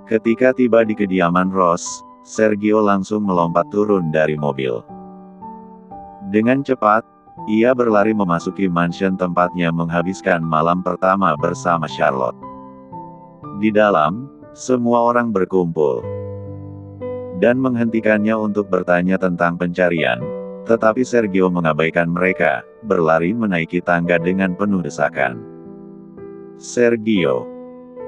Ketika tiba di kediaman Ross, Sergio langsung melompat turun dari mobil. Dengan cepat, ia berlari memasuki mansion tempatnya menghabiskan malam pertama bersama Charlotte. Di dalam, semua orang berkumpul dan menghentikannya untuk bertanya tentang pencarian, tetapi Sergio mengabaikan mereka, berlari menaiki tangga dengan penuh desakan. Sergio.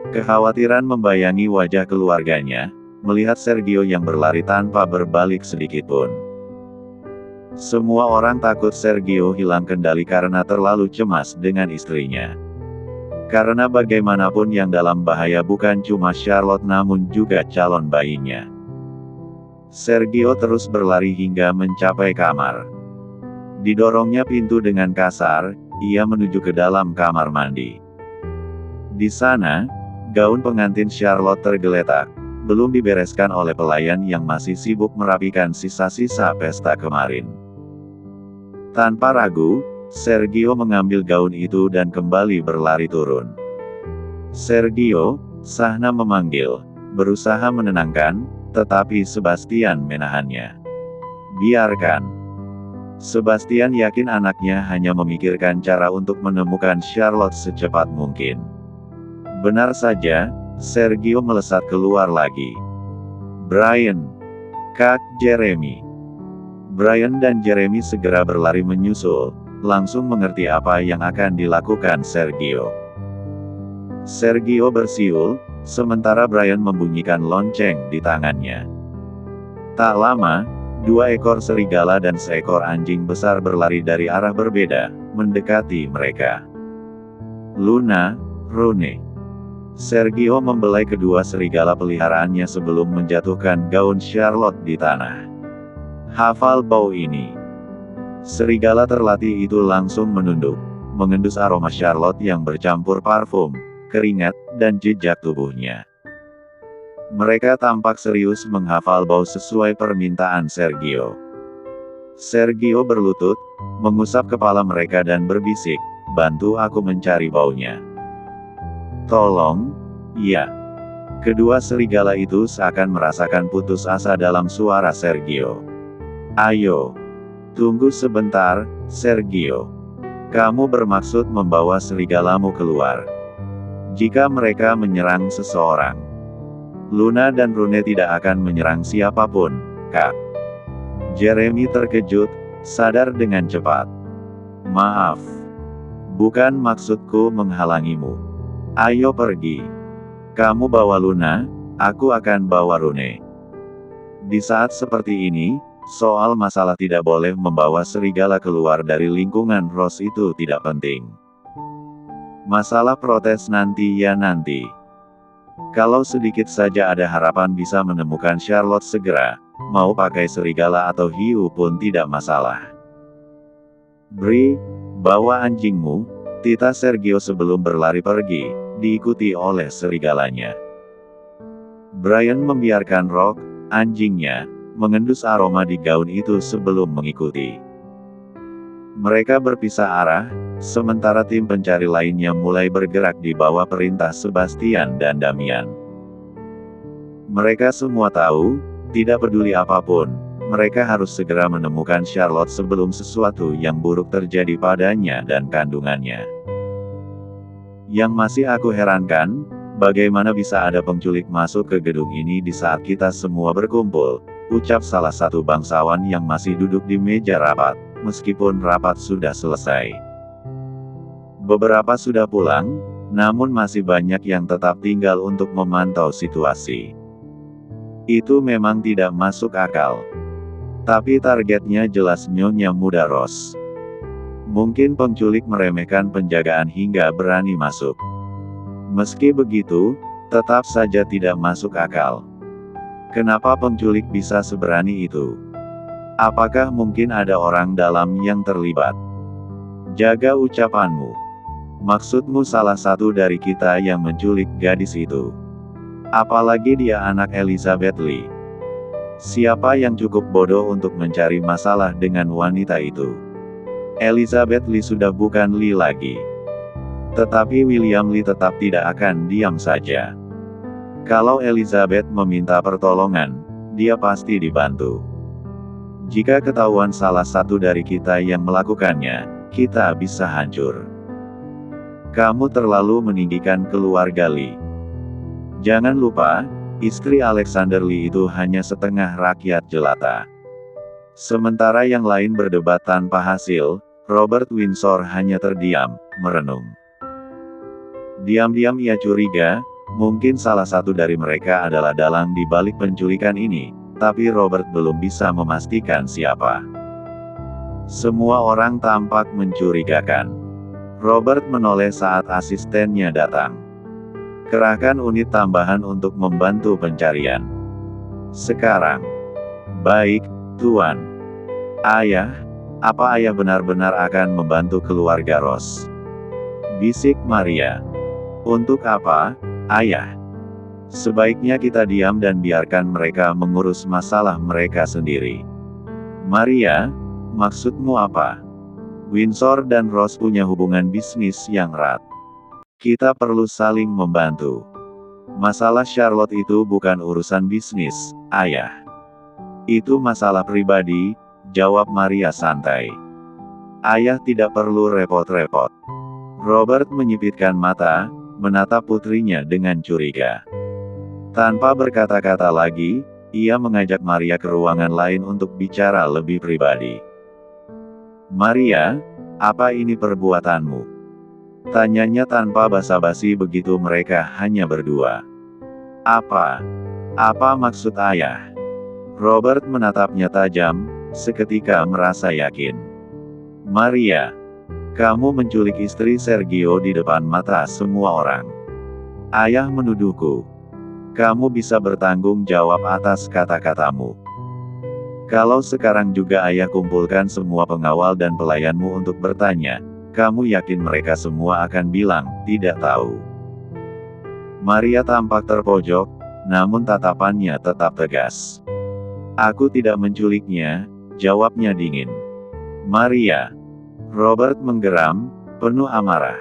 Kekhawatiran membayangi wajah keluarganya, melihat Sergio yang berlari tanpa berbalik sedikitpun. Semua orang takut Sergio hilang kendali karena terlalu cemas dengan istrinya. Karena bagaimanapun yang dalam bahaya bukan cuma Charlotte namun juga calon bayinya. Sergio terus berlari hingga mencapai kamar. Didorongnya pintu dengan kasar, ia menuju ke dalam kamar mandi. Di sana, gaun pengantin Charlotte tergeletak, belum dibereskan oleh pelayan yang masih sibuk merapikan sisa-sisa pesta kemarin. Tanpa ragu, Sergio mengambil gaun itu dan kembali berlari turun. Sergio, Sahna memanggil, berusaha menenangkan, tetapi Sebastian menahannya. Biarkan. Sebastian yakin anaknya hanya memikirkan cara untuk menemukan Charlotte secepat mungkin. Benar saja, Sergio melesat keluar lagi. Brian. Kak Jeremy. Brian dan Jeremy segera berlari menyusul, langsung mengerti apa yang akan dilakukan Sergio. Sergio bersiul, sementara Brian membunyikan lonceng di tangannya. Tak lama, 2 ekor serigala dan seekor anjing besar berlari dari arah berbeda, mendekati mereka. Luna, Rune. Sergio membelai kedua serigala peliharaannya sebelum menjatuhkan gaun Charlotte di tanah. Hafal bau ini. Serigala terlatih itu langsung menunduk, mengendus aroma Charlotte yang bercampur parfum, keringat, dan jejak tubuhnya. Mereka tampak serius menghafal bau sesuai permintaan Sergio. Sergio berlutut, mengusap kepala mereka dan berbisik, "Bantu aku mencari baunya." "Tolong." "Ya." Kedua serigala itu seakan merasakan putus asa dalam suara Sergio. "Ayo. Tunggu sebentar, Sergio. Kamu bermaksud membawa serigalamu keluar. Jika mereka menyerang seseorang, Luna dan Rune tidak akan menyerang siapapun, Kak." Jeremy terkejut, sadar dengan cepat. "Maaf. Bukan maksudku menghalangimu. Ayo pergi. Kamu bawa Luna, aku akan bawa Rune." Di saat seperti ini, soal masalah tidak boleh membawa serigala keluar dari lingkungan Ross itu tidak penting. Masalah protes nanti ya nanti. Kalau sedikit saja ada harapan bisa menemukan Charlotte segera, mau pakai serigala atau hiu pun tidak masalah. "Bri, bawa anjingmu," titah Sergio sebelum berlari pergi, diikuti oleh serigalanya. Brian membiarkan Rock, anjingnya, mengendus aroma di gaun itu sebelum mengikuti. Mereka berpisah arah, sementara tim pencari lainnya mulai bergerak di bawah perintah Sebastian dan Damian. Mereka semua tahu, tidak peduli apapun, mereka harus segera menemukan Charlotte sebelum sesuatu yang buruk terjadi padanya dan kandungannya. Yang masih aku herankan, bagaimana bisa ada penculik masuk ke gedung ini di saat kita semua berkumpul, ucap salah satu bangsawan yang masih duduk di meja rapat, meskipun rapat sudah selesai. Beberapa sudah pulang, namun masih banyak yang tetap tinggal untuk memantau situasi. Itu memang tidak masuk akal. Tapi targetnya jelas Nyonya Muda Ross. Mungkin penculik meremehkan penjagaan hingga berani masuk. Meski begitu, tetap saja tidak masuk akal. Kenapa penculik bisa seberani itu? Apakah mungkin ada orang dalam yang terlibat? Jaga ucapanmu. Maksudmu salah satu dari kita yang menculik gadis itu. Apalagi dia anak Elizabeth Lee. Siapa yang cukup bodoh untuk mencari masalah dengan wanita itu? Elizabeth Lee sudah bukan Lee lagi. Tetapi William Lee tetap tidak akan diam saja. Kalau Elizabeth meminta pertolongan, dia pasti dibantu. Jika ketahuan salah satu dari kita yang melakukannya, kita bisa hancur. Kamu terlalu meninggikan keluarga Lee. Jangan lupa, istri Alexander Lee itu hanya setengah rakyat jelata. Sementara yang lain berdebat tanpa hasil, Robert Windsor hanya terdiam, merenung. Diam-diam ia curiga, mungkin salah satu dari mereka adalah dalang di balik penculikan ini, tapi Robert belum bisa memastikan siapa. Semua orang tampak mencurigakan. Robert menoleh saat asistennya datang. Kerahkan unit tambahan untuk membantu pencarian. Sekarang. Baik, Tuan. Ayah, apa ayah benar-benar akan membantu keluarga Ross? Bisik Maria. Untuk apa, Ayah? Sebaiknya kita diam dan biarkan mereka mengurus masalah mereka sendiri. Maria, maksudmu apa? Windsor dan Ross punya hubungan bisnis yang erat. Kita perlu saling membantu. Masalah Charlotte itu bukan urusan bisnis, Ayah. Itu masalah pribadi, jawab Maria santai. Ayah tidak perlu repot-repot. Robert menyipitkan mata, menatap putrinya dengan curiga. Tanpa berkata-kata lagi, ia mengajak Maria ke ruangan lain untuk bicara lebih pribadi. Maria, apa ini perbuatanmu? Tanyanya tanpa basa-basi begitu mereka hanya berdua. Apa maksud ayah? Robert menatapnya tajam, seketika merasa yakin. Maria, kamu menculik istri Sergio di depan mata semua orang. Ayah menuduhku. Kamu bisa bertanggung jawab atas kata-katamu. Kalau sekarang juga ayah kumpulkan semua pengawal dan pelayanmu untuk bertanya, kamu yakin mereka semua akan bilang, tidak tahu. Maria tampak terpojok, namun tatapannya tetap tegas. Aku tidak menculiknya, jawabnya dingin. Maria. Robert menggeram, penuh amarah.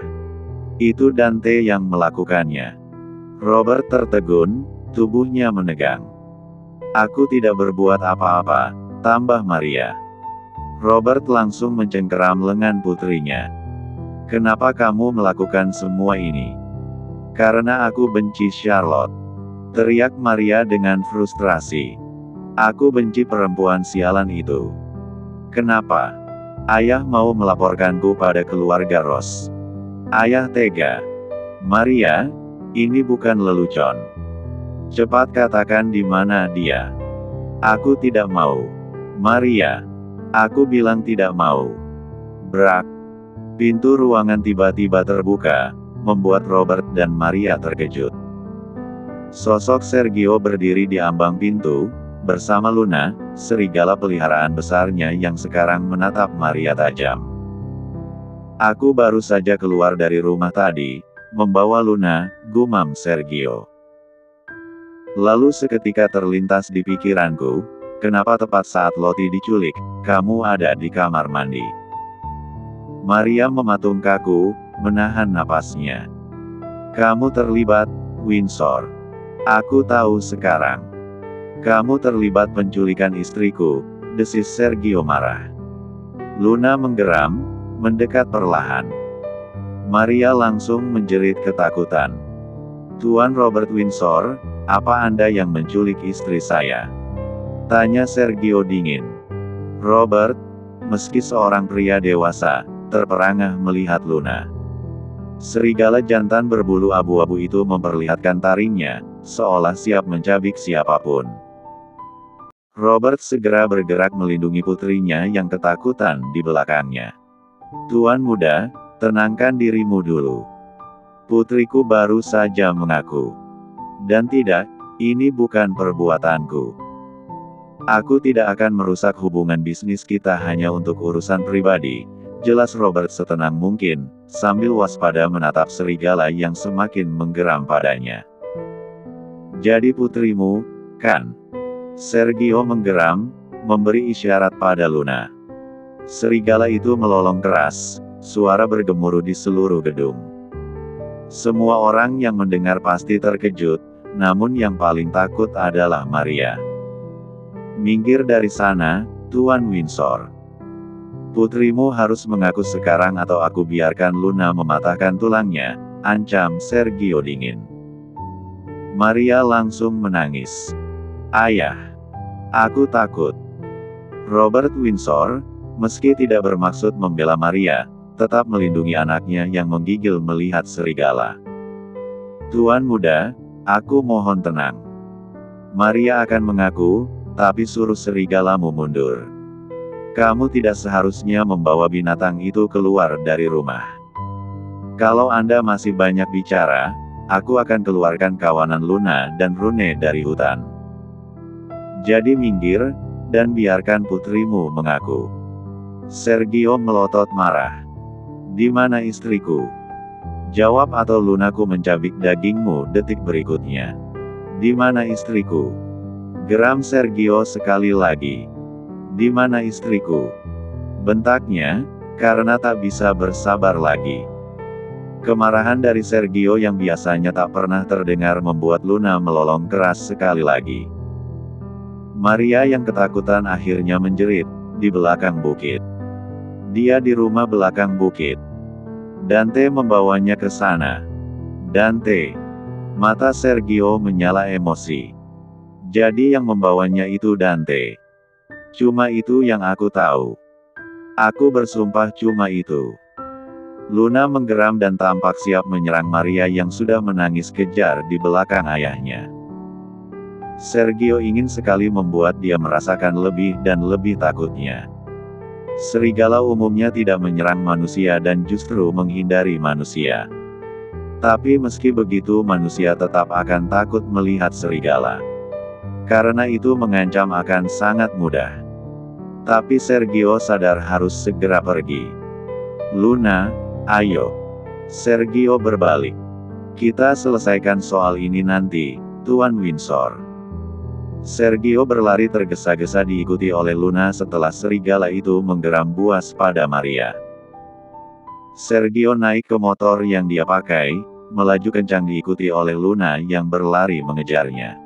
Itu Dante yang melakukannya. Robert tertegun, tubuhnya menegang. Aku tidak berbuat apa-apa, tambah Maria. Robert langsung mencengkeram lengan putrinya. Kenapa kamu melakukan semua ini? Karena aku benci Charlotte. Teriak Maria dengan frustrasi. Aku benci perempuan sialan itu. Kenapa? Ayah mau melaporkanku pada keluarga Ross. Ayah tega. Maria, ini bukan lelucon. Cepat katakan di mana dia. Aku tidak mau. Maria, aku bilang tidak mau. Brak. Pintu ruangan tiba-tiba terbuka, membuat Robert dan Maria terkejut. Sosok Sergio berdiri di ambang pintu, bersama Luna, serigala peliharaan besarnya yang sekarang menatap Maria tajam. Aku baru saja keluar dari rumah tadi, membawa Luna, gumam Sergio. Lalu seketika terlintas di pikiranku, kenapa tepat saat Lottie diculik, kamu ada di kamar mandi? Maria mematung kaku, menahan napasnya. Kamu terlibat, Windsor. Aku tahu sekarang. Kamu terlibat penculikan istriku, desis Sergio marah. Luna menggeram, mendekat perlahan. Maria langsung menjerit ketakutan. Tuan Robert Windsor, apa Anda yang menculik istri saya? Tanya Sergio dingin. Robert, meski seorang pria dewasa, terperangah melihat Luna. Serigala jantan berbulu abu-abu itu memperlihatkan taringnya, seolah siap mencabik siapapun. Robert segera bergerak melindungi putrinya yang ketakutan di belakangnya. Tuan muda, tenangkan dirimu dulu. Putriku baru saja mengaku. Dan tidak, ini bukan perbuatanku. Aku tidak akan merusak hubungan bisnis kita hanya untuk urusan pribadi, jelas Robert setenang mungkin, sambil waspada menatap serigala yang semakin menggeram padanya. Jadi putrimu, kan? Sergio menggeram, memberi isyarat pada Luna. Serigala itu melolong keras, suara bergemuruh di seluruh gedung. Semua orang yang mendengar pasti terkejut, namun yang paling takut adalah Maria. "Minggir dari sana, Tuan Windsor. Putrimu harus mengaku sekarang atau aku biarkan Luna mematahkan tulangnya," ancam Sergio dingin. Maria langsung menangis. "Ayah, aku takut." Robert Windsor, meski tidak bermaksud membela Maria, tetap melindungi anaknya yang menggigil melihat serigala. "Tuan muda, aku mohon tenang. Maria akan mengaku, tapi suruh serigalamu mundur. Kamu tidak seharusnya membawa binatang itu keluar dari rumah. Kalau Anda masih banyak bicara, aku akan keluarkan kawanan Luna dan Rune dari hutan. Jadi minggir, dan biarkan putrimu mengaku." Sergio melotot marah. "Di mana istriku? Jawab atau lunaku mencabik dagingmu detik berikutnya. Di mana istriku?" Geram Sergio sekali lagi. "Di mana istriku?" bentaknya, karena tak bisa bersabar lagi. Kemarahan dari Sergio yang biasanya tak pernah terdengar membuat Luna melolong keras sekali lagi. Maria yang ketakutan akhirnya menjerit, "Di belakang bukit. Dia di rumah belakang bukit. Dante membawanya ke sana. Dante." Mata Sergio menyala emosi. "Jadi yang membawanya itu Dante. Cuma itu yang aku tahu. Aku bersumpah cuma itu." Luna menggeram dan tampak siap menyerang Maria yang sudah menangis kejar di belakang ayahnya. Sergio ingin sekali membuat dia merasakan lebih dan lebih takutnya. Serigala umumnya tidak menyerang manusia dan justru menghindari manusia. Tapi meski begitu manusia tetap akan takut melihat serigala. Karena itu mengancam akan sangat mudah. Tapi Sergio sadar harus segera pergi. "Luna, ayo." Sergio berbalik. "Kita selesaikan soal ini nanti, Tuan Windsor." Sergio berlari tergesa-gesa diikuti oleh Luna setelah serigala itu menggeram buas pada Maria. Sergio naik ke motor yang dia pakai, melaju kencang diikuti oleh Luna yang berlari mengejarnya.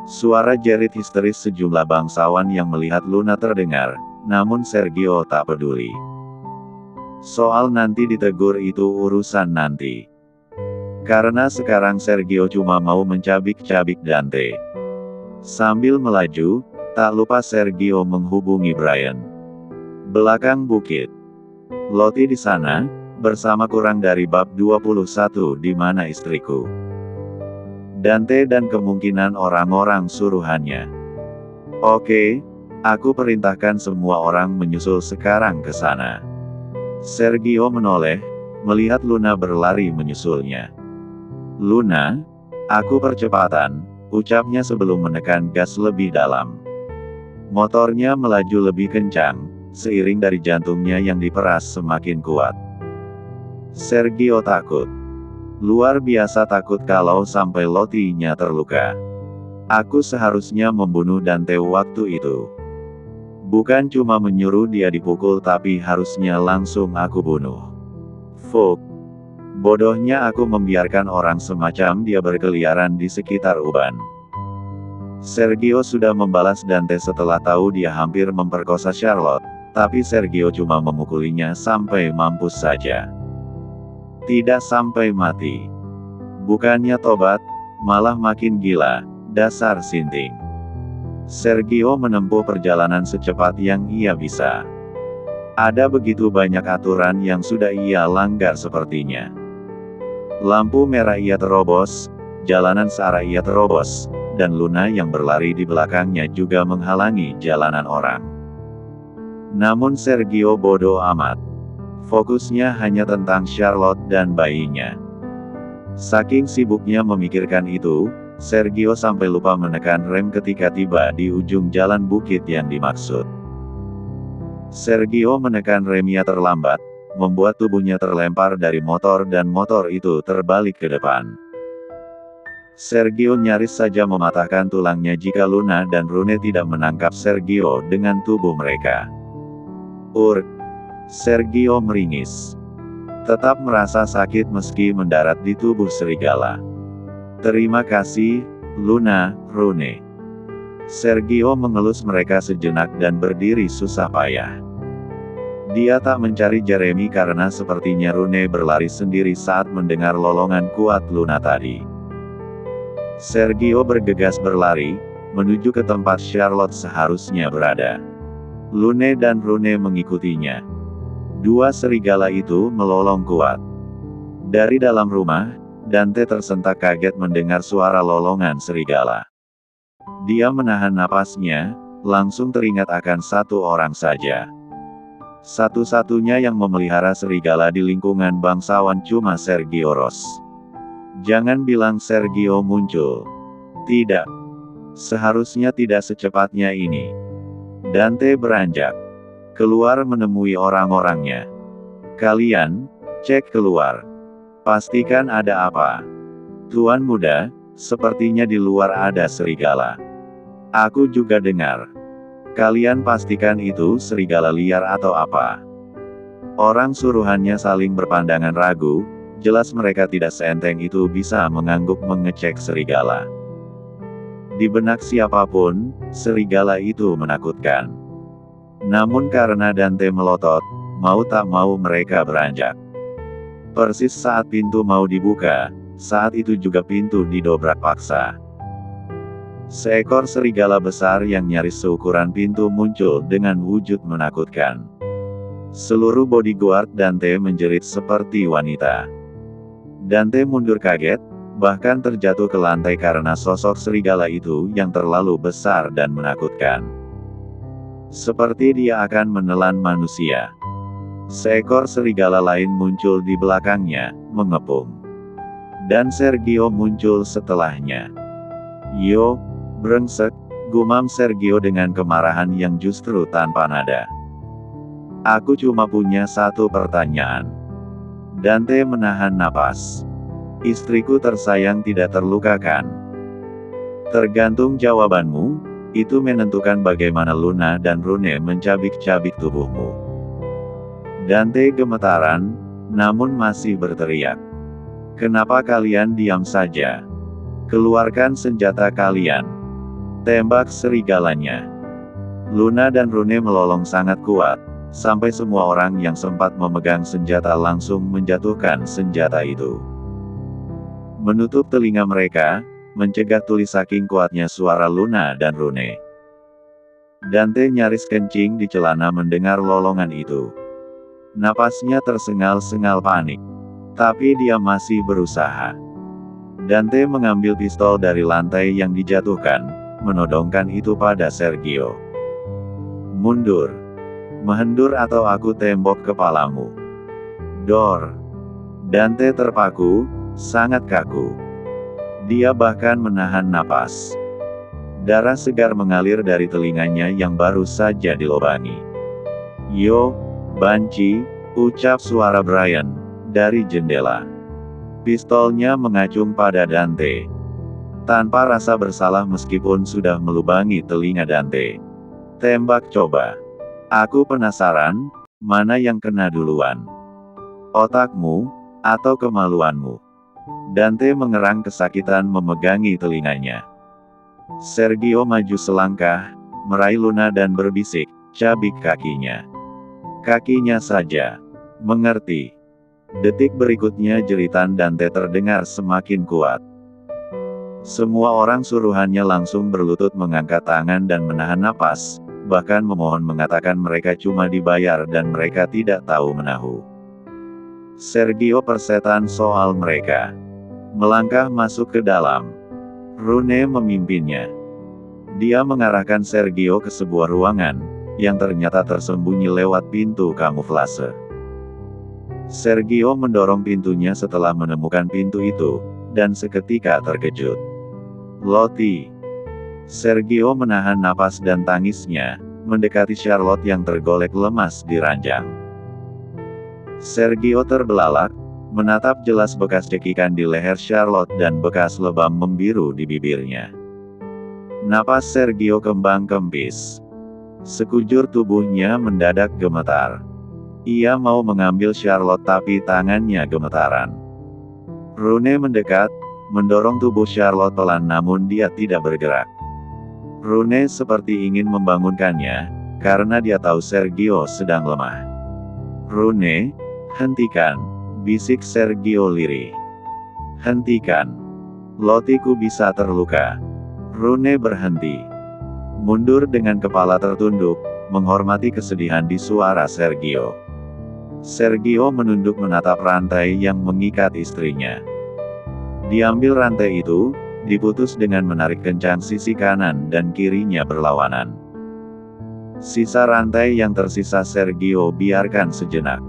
Suara jerit histeris sejumlah bangsawan yang melihat Luna terdengar, namun Sergio tak peduli. Soal nanti ditegur itu urusan nanti. Karena sekarang Sergio cuma mau mencabik-cabik Dante. Sambil melaju, tak lupa Sergio menghubungi Brian. Belakang bukit. "Lottie di sana, bersama kurang dari bab 21 di mana istriku. Dante dan kemungkinan orang-orang suruhannya. Oke, aku perintahkan semua orang menyusul sekarang ke sana." Sergio menoleh, melihat Luna berlari menyusulnya. "Luna, aku percepatan," ucapnya sebelum menekan gas lebih dalam. Motornya melaju lebih kencang, seiring dari jantungnya yang diperas semakin kuat. Sergio takut. Luar biasa takut kalau sampai Lottie-nya terluka. "Aku seharusnya membunuh Dante waktu itu. Bukan cuma menyuruh dia dipukul tapi harusnya langsung aku bunuh. Fuck. Bodohnya aku membiarkan orang semacam dia berkeliaran di sekitar uban." Sergio sudah membalas Dante setelah tahu dia hampir memperkosa Charlotte, tapi Sergio cuma memukulinya sampai mampus saja. Tidak sampai mati. Bukannya tobat, malah makin gila, dasar sinting. Sergio menempuh perjalanan secepat yang ia bisa. Ada begitu banyak aturan yang sudah ia langgar sepertinya. Lampu merah ia terobos, jalanan searah ia terobos, dan Luna yang berlari di belakangnya juga menghalangi jalanan orang. Namun Sergio bodoh amat. Fokusnya hanya tentang Charlotte dan bayinya. Saking sibuknya memikirkan itu, Sergio sampai lupa menekan rem ketika tiba di ujung jalan bukit yang dimaksud. Sergio menekan remnya terlambat, membuat tubuhnya terlempar dari motor dan motor itu terbalik ke depan. Sergio nyaris saja mematahkan tulangnya jika Luna dan Rune tidak menangkap Sergio dengan tubuh mereka. Urk! Sergio meringis. Tetap merasa sakit meski mendarat di tubuh serigala. Terima kasih, Luna, Rune. Sergio mengelus mereka sejenak dan berdiri susah payah. Dia tak mencari Jeremy karena sepertinya Rune berlari sendiri saat mendengar lolongan kuat Luna tadi. Sergio bergegas berlari, menuju ke tempat Charlotte seharusnya berada. Lune dan Rune mengikutinya. Dua serigala itu melolong kuat. Dari dalam rumah, Dante tersentak kaget mendengar suara lolongan serigala. Dia menahan napasnya, langsung teringat akan satu orang saja. Satu-satunya yang memelihara serigala di lingkungan bangsawan cuma Sergio Ros. Jangan bilang Sergio muncul. Tidak. Seharusnya tidak secepatnya ini. Dante beranjak keluar menemui orang-orangnya. Kalian, cek keluar. Pastikan ada apa. Tuan muda, sepertinya di luar ada serigala. Aku juga dengar. Kalian pastikan itu serigala liar atau apa. Orang suruhannya saling berpandangan ragu, jelas mereka tidak seenteng itu bisa mengangguk mengecek serigala. Di benak siapapun, serigala itu menakutkan. Namun karena Dante melotot, mau tak mau mereka beranjak. Persis saat pintu mau dibuka, saat itu juga pintu didobrak paksa. Seekor serigala besar yang nyaris seukuran pintu muncul dengan wujud menakutkan. Seluruh bodyguard Dante menjerit seperti wanita. Dante mundur kaget, bahkan terjatuh ke lantai karena sosok serigala itu yang terlalu besar dan menakutkan. Seperti dia akan menelan manusia. Seekor serigala lain muncul di belakangnya, mengepung. Dan Sergio muncul setelahnya. Yo, brengsek, gumam Sergio dengan kemarahan yang justru tanpa nada. Aku cuma punya satu pertanyaan. Dante menahan napas. Istriku tersayang tidak terluka kan? Tergantung jawabanmu, itu menentukan bagaimana Luna dan Rune mencabik-cabik tubuhmu. Dante gemetaran, namun masih berteriak. Kenapa kalian diam saja? Keluarkan senjata kalian. Tembak serigalanya. Luna dan Rune melolong sangat kuat, sampai semua orang yang sempat memegang senjata langsung menjatuhkan senjata itu. Menutup telinga mereka, mencegah tuli saking kuatnya suara Luna dan Rune. Dante nyaris kencing di celana mendengar lolongan itu. Napasnya tersengal-sengal panik. Tapi dia masih berusaha. Dante mengambil pistol dari lantai yang dijatuhkan, menodongkan itu pada Sergio. Mundur. Menghendur atau aku tembok kepalamu. Dor. Dante terpaku, sangat kaku. Dia bahkan menahan napas. Darah segar mengalir dari telinganya yang baru saja dilubangi. Yo, banci, ucap suara Brian, dari jendela. Pistolnya mengacung pada Dante. Tanpa rasa bersalah meskipun sudah melubangi telinga Dante. Tembak coba. Aku penasaran, mana yang kena duluan? Otakmu, atau kemaluanmu? Dante mengerang kesakitan memegangi telinganya. Sergio maju selangkah, meraih Luna dan berbisik, cabik kakinya. Kakinya saja. Mengerti. Detik berikutnya jeritan Dante terdengar semakin kuat. Semua orang suruhannya langsung berlutut mengangkat tangan dan menahan napas, bahkan memohon mengatakan mereka cuma dibayar dan mereka tidak tahu menahu. Sergio persetan soal mereka. Melangkah masuk ke dalam. Rune memimpinnya. Dia mengarahkan Sergio ke sebuah ruangan, yang ternyata tersembunyi lewat pintu kamuflase. Sergio mendorong pintunya setelah menemukan pintu itu, dan seketika terkejut. Lottie. Sergio menahan napas dan tangisnya, mendekati Charlotte yang tergolek lemas di ranjang. Sergio terbelalak, menatap jelas bekas cekikan di leher Charlotte dan bekas lebam membiru di bibirnya. Napas Sergio kembang kempis. Sekujur tubuhnya mendadak gemetar. Ia mau mengambil Charlotte tapi tangannya gemetaran. Rune mendekat, mendorong tubuh Charlotte pelan namun dia tidak bergerak. Rune seperti ingin membangunkannya, karena dia tahu Sergio sedang lemah. "Rune, hentikan," bisik Sergio lirih. "Hentikan. Lotiku bisa terluka." Rune berhenti. Mundur dengan kepala tertunduk, menghormati kesedihan di suara Sergio. Sergio menunduk menatap rantai yang mengikat istrinya. Diambil rantai itu, diputus dengan menarik kencang sisi kanan dan kirinya berlawanan. Sisa rantai yang tersisa Sergio biarkan sejenak.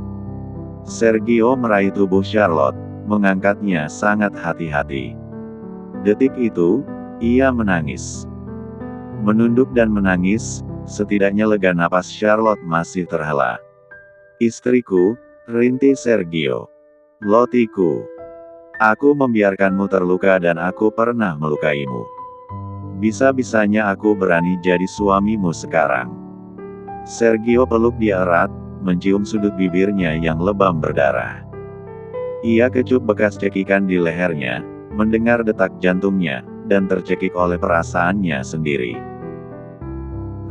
Sergio meraih tubuh Charlotte, mengangkatnya sangat hati-hati. Detik itu, ia menangis. Menunduk dan menangis, setidaknya lega napas Charlotte masih terhela. "Istriku," rintih Sergio. "Lotiku. Aku membiarkanmu terluka dan aku pernah melukaimu. Bisa-bisanya aku berani jadi suamimu sekarang." Sergio peluk dia erat, mencium sudut bibirnya yang lebam berdarah. Ia kecup bekas cekikan di lehernya, mendengar detak jantungnya, dan tercekik oleh perasaannya sendiri.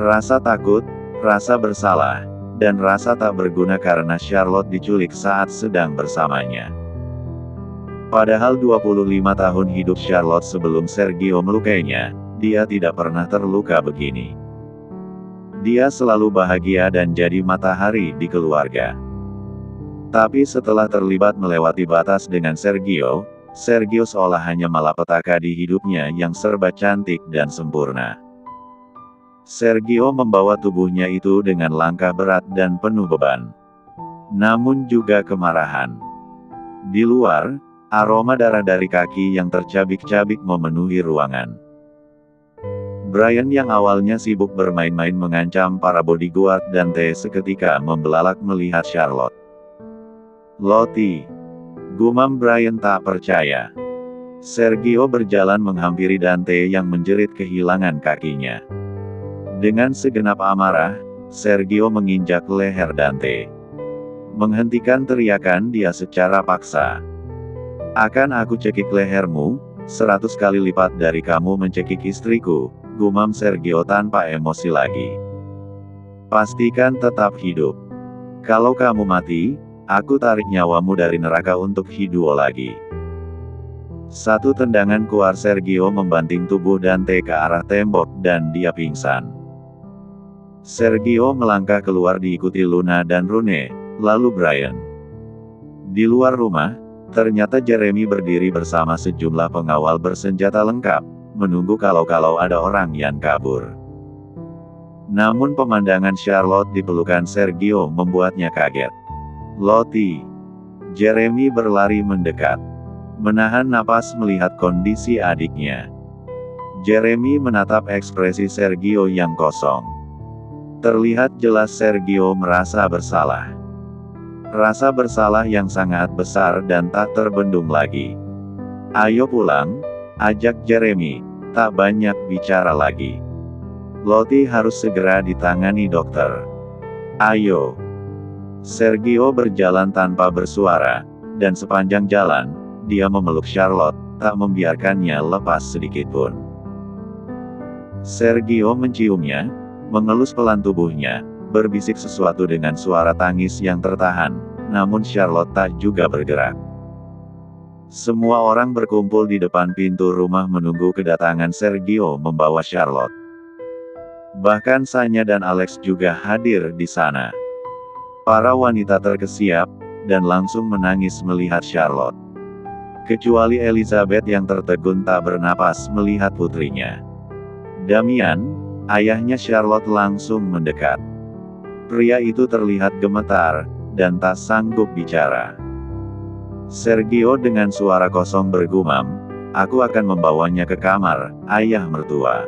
Rasa takut, rasa bersalah, dan rasa tak berguna karena Charlotte diculik saat sedang bersamanya. Padahal 25 tahun hidup Charlotte sebelum Sergio melukainya, dia tidak pernah terluka begini. Dia selalu bahagia dan jadi matahari di keluarga. Tapi setelah terlibat melewati batas dengan Sergio, Sergio seolah hanya malapetaka di hidupnya yang serba cantik dan sempurna. Sergio membawa tubuhnya itu dengan langkah berat dan penuh beban. Namun juga kemarahan. Di luar, aroma darah dari kaki yang tercabik-cabik memenuhi ruangan. Brian yang awalnya sibuk bermain-main mengancam para bodyguard dan seketika membelalak melihat Charlotte. "Lottie," gumam Brian tak percaya. Sergio berjalan menghampiri Dante yang menjerit kehilangan kakinya. Dengan segenap amarah, Sergio menginjak leher Dante. Menghentikan teriakan dia secara paksa. "Akan aku cekik lehermu, 100 kali lipat dari kamu mencekik istriku," gumam Sergio tanpa emosi lagi. "Pastikan tetap hidup. Kalau kamu mati, aku tarik nyawamu dari neraka untuk hidup lagi." Satu tendangan kuat Sergio membanting tubuh Dante ke arah tembok dan dia pingsan. Sergio melangkah keluar diikuti Luna dan Rune, lalu Brian. Di luar rumah, ternyata Jeremy berdiri bersama sejumlah pengawal bersenjata lengkap, menunggu kalau ada orang yang kabur. Namun pemandangan Charlotte di pelukan Sergio membuatnya kaget. "Lottie." Jeremy berlari mendekat. Menahan napas melihat kondisi adiknya. Jeremy menatap ekspresi Sergio yang kosong. Terlihat jelas Sergio merasa bersalah. Rasa bersalah yang sangat besar dan tak terbendung lagi. "Ayo pulang," ajak Jeremy, "tak banyak bicara lagi. Lottie harus segera ditangani dokter. Ayo." Sergio berjalan tanpa bersuara, dan sepanjang jalan, dia memeluk Charlotte, tak membiarkannya lepas sedikitpun. Sergio menciumnya, mengelus pelan tubuhnya, berbisik sesuatu dengan suara tangis yang tertahan, namun Charlotte tak juga bergerak. Semua orang berkumpul di depan pintu rumah menunggu kedatangan Sergio membawa Charlotte. Bahkan Sanya dan Alex juga hadir di sana. Para wanita terkesiap, dan langsung menangis melihat Charlotte. Kecuali Elizabeth yang tertegun tak bernapas melihat putrinya. Damian, ayahnya Charlotte langsung mendekat. Pria itu terlihat gemetar, dan tak sanggup bicara. Sergio dengan suara kosong bergumam, "Aku akan membawanya ke kamar, ayah mertua."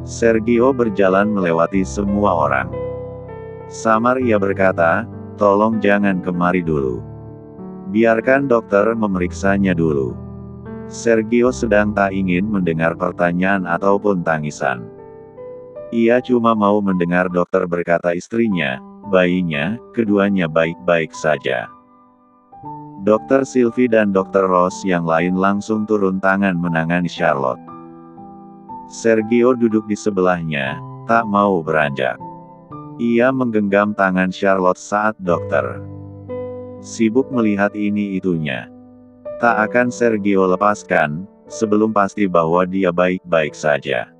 Sergio berjalan melewati semua orang. Samar ia berkata, "Tolong jangan kemari dulu. Biarkan dokter memeriksanya dulu." Sergio sedang tak ingin mendengar pertanyaan ataupun tangisan. Ia cuma mau mendengar dokter berkata istrinya, bayinya, keduanya baik-baik saja. Dokter Sylvie dan Dokter Ross yang lain langsung turun tangan menangani Charlotte. Sergio duduk di sebelahnya, tak mau beranjak. Ia menggenggam tangan Charlotte saat dokter sibuk melihat ini itunya. Tak akan Sergio lepaskan, sebelum pasti bahwa dia baik-baik saja.